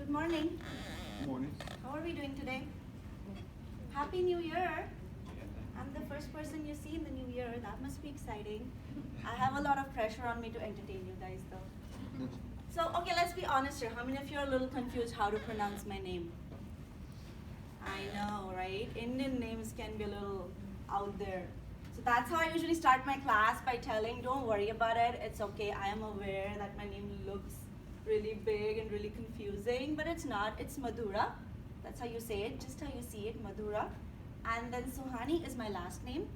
Good morning. Morning. How are we doing today? Happy New Year. I'm the first person you see in the new year. That must be exciting. I have a lot of pressure on me to entertain you guys though. So, okay, let's be honest here. How many of you are a little confused how to pronounce my name? I know, right? Indian names can be a little out there. So that's how I usually start my class, by telling, don't worry about it. It's okay. I am aware that my name looks really big and really confusing, but it's not. It's Madhura. That's how you say it, just how you see it, Madhura. And then Sohani is my last name.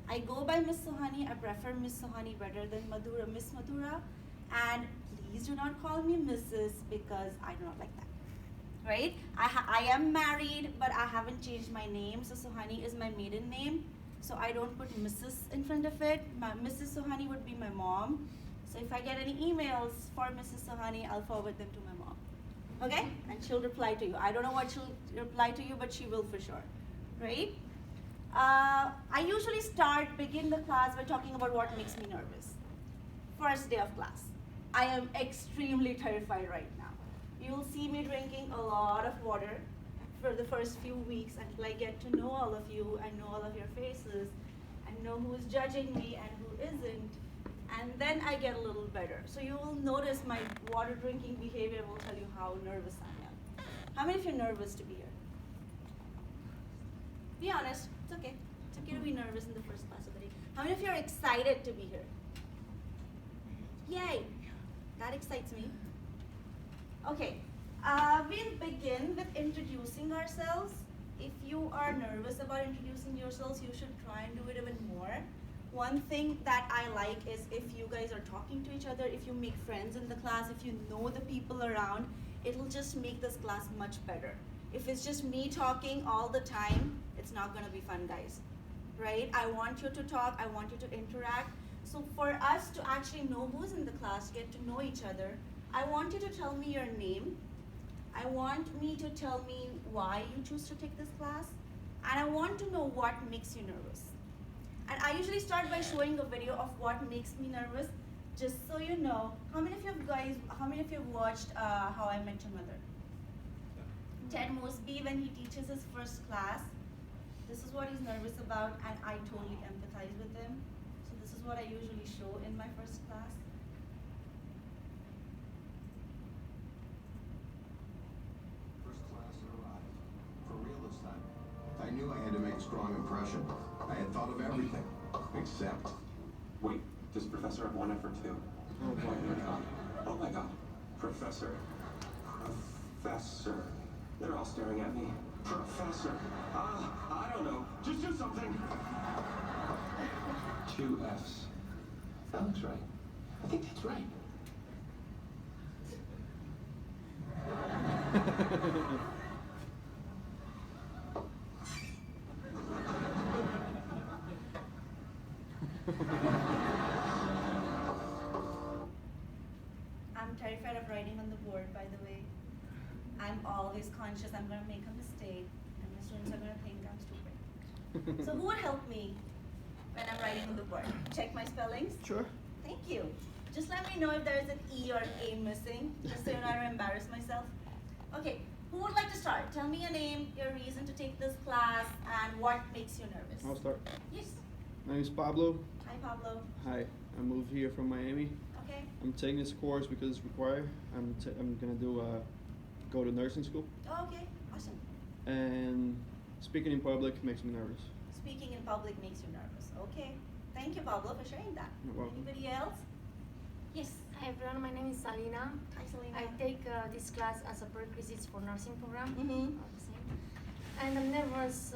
I go by Miss Sohani. I prefer Miss Sohani better than Madhura, Miss Madhura. And please do not call me Mrs. because I do not like that. Right? I am married, but I haven't changed my name. So Sohani is my maiden name. So I don't put Mrs. in front of it. Mrs. Sohani would be my mom. So if I get any emails for Mrs. Sohani, I'll forward them to my mom. Okay? And she'll reply to you. I don't know what she'll reply to you, but she will for sure. Right? I usually begin the class by talking about what makes me nervous. First day of class. I am extremely terrified right now. You'll see me drinking a lot of water for the first few weeks until I get to know all of you and know all of your faces and know who is judging me and who isn't. And then I get a little better. So you will notice my water drinking behavior will tell you how nervous I am. How many of you are nervous to be here? Be honest, it's okay. It's okay to be nervous in the first class of the day. How many of you are excited to be here? Yay! That excites me. Okay, we'll begin with introducing ourselves. If you are nervous about introducing yourselves, you should try and do it even more. One thing that I like is if you guys are talking to each other, if you make friends in the class, if you know the people around, it'll just make this class much better. If it's just me talking all the time, it's not gonna be fun, guys, right? I want you to talk, I want you to interact. So for us to actually know who's in the class, get to know each other, I want you to tell me your name. I want me to tell me why you choose to take this class. And I want to know what makes you nervous. And I usually start by showing a video of what makes me nervous, just so you know. How many of you have watched How I Met Your Mother? Ted Mosby, when he teaches his first class, this is what he's nervous about, and I totally empathize with him. So this is what I usually show in my first class. First class arrived. For real this time. I knew I had to make a strong impression. I had thought of everything, except... Wait, does Professor have one F or two? Oh my god. Oh my god. Professor. Professor. They're all staring at me. Professor. I don't know. Just do something. Two F's. That looks right. I think that's right. I'm terrified of writing on the board, by the way. I'm always conscious I'm going to make a mistake, and my students are going to think I'm stupid. So who would help me when I'm writing on the board? Check my spellings? Sure. Thank you. Just let me know if there's an E or A missing, just so you know I don't embarrass myself. Okay, who would like to start? Tell me your name, your reason to take this class, and what makes you nervous. I'll start. Yes. My name is Pablo. Hi, Pablo. Hi. I moved here from Miami. Okay. I'm taking this course because it's required. I'm gonna go to nursing school. Oh, okay. Awesome. And speaking in public makes me nervous. Speaking in public makes you nervous. Okay. Thank you, Pablo, for sharing that. You're welcome. Anybody else? Yes. Hi everyone, my name is Salina. Hi, Selena. I take this class as a prerequisite for nursing program. Mm-hmm. And I'm nervous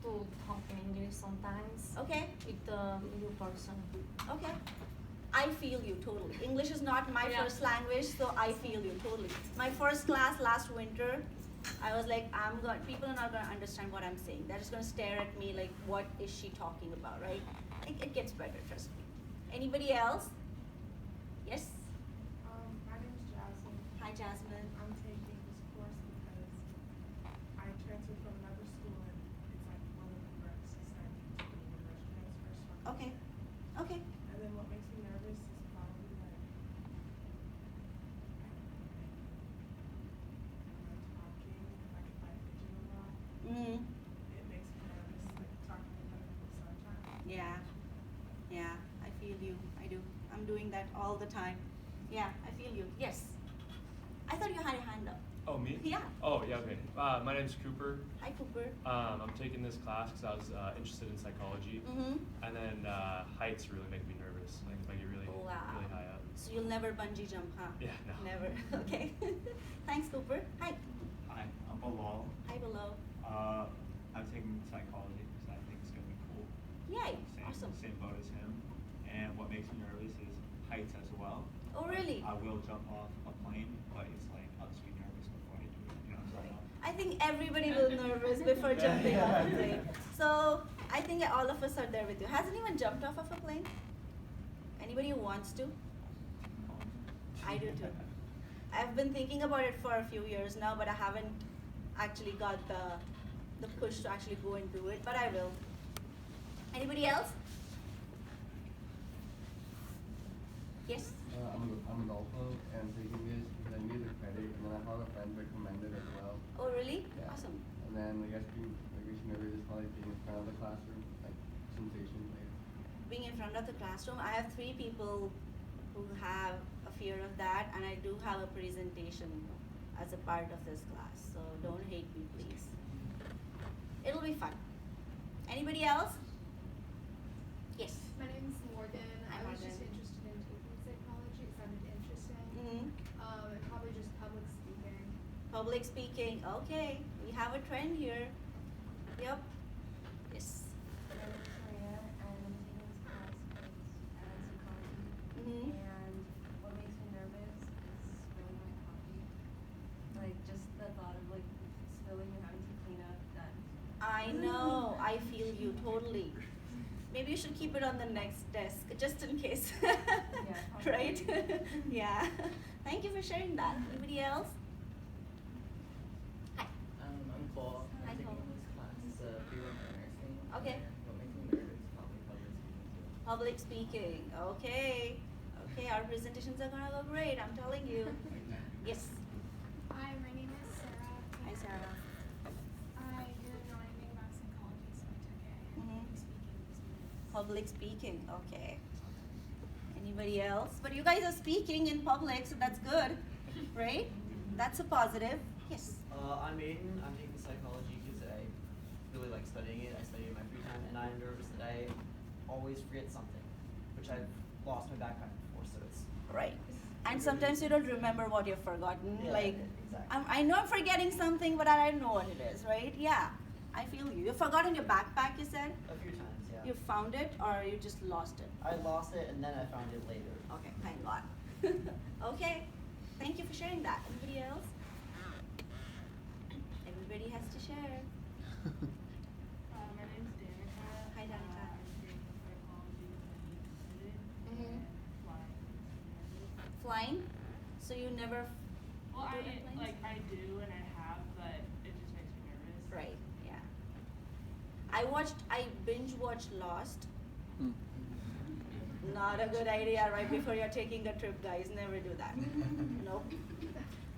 to talk in English sometimes Okay. with a new person. Okay. I feel you totally. English is not my Yeah. first language, so I feel you totally. My first class last winter, I was like, people are not gonna understand what I'm saying. They're just gonna stare at me like, what is she talking about, right? It gets better, trust me. Anybody else? Yes? My name is Jasmine. Hi, Jasmine. I'm taking this course because I transferred from another school and it's like one of the reps is that to do the nurse transfers from. Okay. Okay. And then what makes me nervous is probably like all the time. Yeah, I feel you. Yes. I thought you had your hand up. Oh, me? Yeah. Oh, yeah, okay. My name's Cooper. Hi, Cooper. I'm taking this class because I was interested in psychology. Mm-hmm. And then heights really make me nervous. Like, if I get really, Wow. really high up. So you'll never bungee jump, huh? Yeah, no. Never. Okay. Thanks, Cooper. Hi. Hi, I'm Bilal. Hi, below. I'm taking psychology because I think it's gonna be cool. Yay. Same, Awesome. same boat as him. And what makes me nervous is heights as well. Oh, really? I will jump off a plane, but it's like I'll just be nervous before I do it. You know what I'm saying? I think everybody will nervous before jumping off a plane. So I think all of us are there with you. Has anyone jumped off of a plane? Anybody who wants to? I do too. I've been thinking about it for a few years now, but I haven't actually got the push to actually go and do it, but I will. Anybody else? Yes? I'm Adolfo, and I'm taking this because I needed the credit, and then I found a friend recommended as well. Oh, really? Yeah. Awesome. And then I guess being nervous is probably being in front of the classroom, like sensation later. Being in front of the classroom, I have 3 people who have a fear of that, and I do have a presentation as a part of this class, so don't hate me, please. It'll be fun. Anybody else? Yes. My name's Morgan. Hi, I was Morgan. just interested in taking psychology. It sounded interesting. Mm-hmm. And probably just public speaking. Public speaking, okay. We have a trend here. Yep. Yes. My name is Maria, and I'm taking this class because I like psychology. Mm-hmm. And what makes me nervous is spilling my coffee. Like, just the thought of, like, spilling and having to clean up that. I know. I feel you totally. Maybe you should keep it on the next desk, just in case. probably. Right? Yeah. Thank you for sharing that. Anybody else? Hi. I'm Paul. Hi, I'm taking Paul. this class. It's a pre-1 for nursing. Okay. And what makes me nervous is probably public speaking too. Public speaking. Okay. Okay, our presentations are gonna go great, I'm telling you. Yes. Hi, my name is Sarah. Hi, Sarah. I didn't know anything about psychology, so I took it. Mhm. Public speaking was Public speaking, okay. Anybody else? But you guys are speaking in public, so that's good, right? That's a positive. Yes. I'm Aiden. I'm taking psychology because I really like studying it. I study it in my free time, and I'm nervous that I always forget something, which I've lost my backpack before, so it's Right. And sometimes you don't remember what you've forgotten. Yeah, Like, exactly. I know I'm forgetting something, but I don't know what it is, right? Yeah. I feel you. You've forgotten your backpack, you said? A few times, yeah. You found it or you just lost it? I lost it, and then I found it later. Okay, thank God. Okay. Thank you for sharing that. Anybody else? Everybody has to share. My name's Danica. Hi, Danica. I'm taking psychology because I'm interested in Mhm. and flying. Flying? So you never Well, do airplanes? I do and I have, but it just makes me nervous. Right, yeah. I binge watched Lost. Hmm. Not a good idea right before you're taking a trip, guys. Never do that. Nope.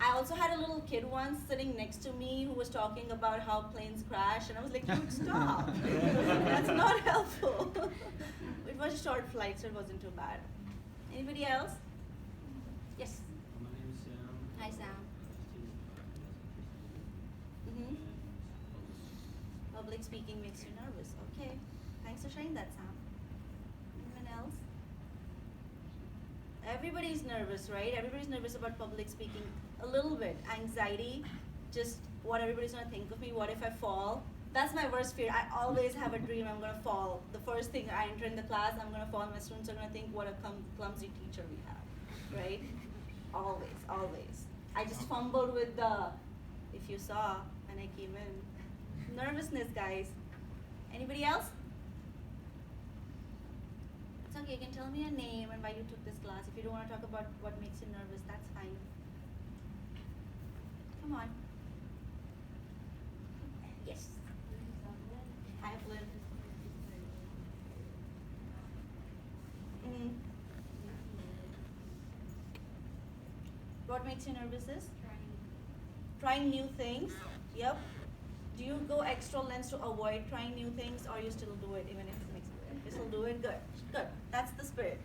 I also had a little kid once sitting next to me who was talking about how planes crash, and I was like, dude, stop. That's not helpful. It was a short flight, so it wasn't too bad. Anybody else? Yes. My name is Sam. Hi, Sam. Mm-hmm. Public speaking makes you nervous. Okay. Thanks for sharing that, Sam. Anyone else? Everybody's nervous, right? Everybody's nervous about public speaking. A little bit. Anxiety. Just what everybody's gonna think of me. What if I fall? That's my worst fear. I always have a dream I'm gonna fall. The first thing I enter in the class, I'm gonna fall. My students are gonna think what a clumsy teacher we have, right? Always, always. I just fumbled with if you saw, when I came in. Nervousness, guys. Anybody else? It's okay, you can tell me your name and why you took this class. If you don't want to talk about what makes you nervous, that's fine. Come on. Yes. Hi, Flynn. Mm-hmm. What makes you nervous is? Trying new things. Yep. Do you go extra lengths to avoid trying new things, or you still do it even if it makes you still do it? Good. Good. That's the spirit.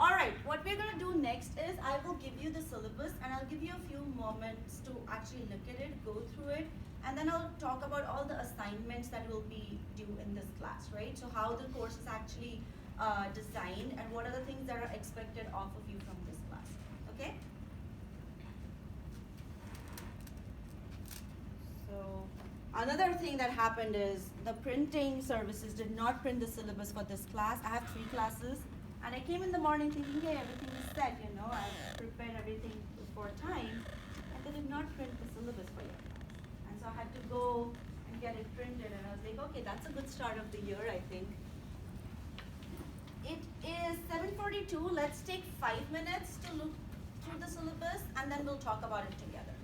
Alright, what we're gonna do next is I will give you the syllabus and I'll give you a few moments to actually look at it, go through it, and then I'll talk about all the assignments that will be due in this class, right? So how the course is actually designed and what are the things that are expected off of you from this class, okay? So another thing that happened is the printing services did not print the syllabus for this class. I have 3 classes and I came in the morning thinking, hey, everything is set, you know, I've prepared everything before time, and they did not print the syllabus for your class. And so I had to go and get it printed and I was like, okay, that's a good start of the year, I think. It is 7:42. Let's take 5 minutes to look through the syllabus and then we'll talk about it together.